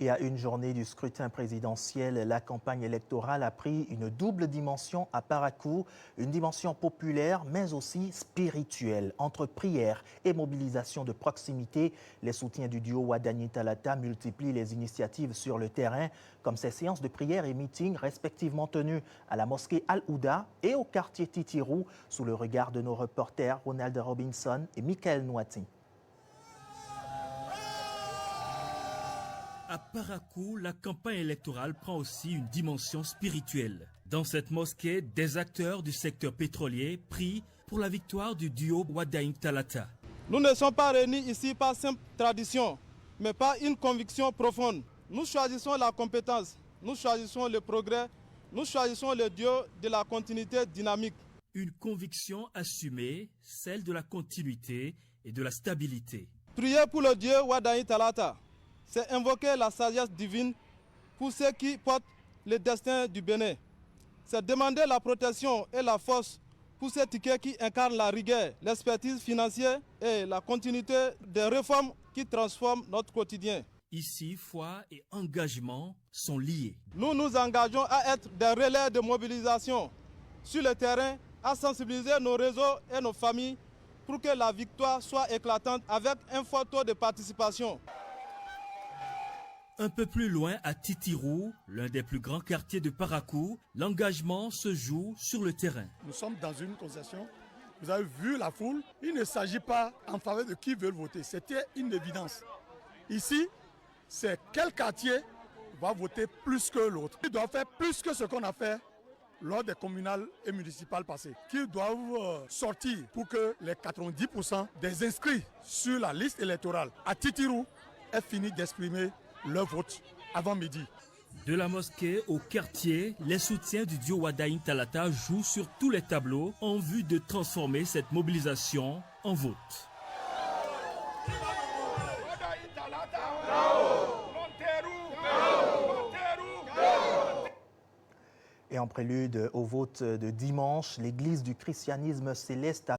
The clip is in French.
Et à une journée du scrutin présidentiel, la campagne électorale a pris une double dimension à Parakou, une dimension populaire mais aussi spirituelle. Entre prières et mobilisation de proximité, les soutiens du duo Wadani Talata multiplient les initiatives sur le terrain, comme ces séances de prières et meetings respectivement tenus à la mosquée Al-Ouda et au quartier Titirou, sous le regard de nos reporters Ronald Robinson et Michael Nouati. À Parakou, la campagne électorale prend aussi une dimension spirituelle. Dans cette mosquée, des acteurs du secteur pétrolier prient pour la victoire du duo Wadani Talata. Nous ne sommes pas réunis ici par simple tradition, mais par une conviction profonde. Nous choisissons la compétence, nous choisissons le progrès, nous choisissons le Dieu de la continuité dynamique. Une conviction assumée, celle de la continuité et de la stabilité. Prier pour le Dieu Wadani Talata, c'est invoquer la sagesse divine pour ceux qui portent le destin du Bénin. C'est demander la protection et la force pour ces tickets qui incarnent la rigueur, l'expertise financière et la continuité des réformes qui transforment notre quotidien. Ici, foi et engagement sont liés. Nous nous engageons à être des relais de mobilisation sur le terrain, à sensibiliser nos réseaux et nos familles pour que la victoire soit éclatante avec un fort taux de participation. Un peu plus loin, à Titirou, l'un des plus grands quartiers de Parakou, l'engagement se joue sur le terrain. Nous sommes dans une concession. Vous avez vu la foule. Il ne s'agit pas en faveur de qui veut voter. C'était une évidence. Ici, c'est quel quartier va voter plus que l'autre. Ils doivent faire plus que ce qu'on a fait lors des communales et municipales passées. Qui doivent sortir pour que les 90% des inscrits sur la liste électorale à Titirou aient fini d'exprimer leur vote avant midi. De la mosquée au quartier, les soutiens du duo Wadani Talata jouent sur tous les tableaux en vue de transformer cette mobilisation en vote. Et en prélude au vote de dimanche, l'Église du christianisme céleste a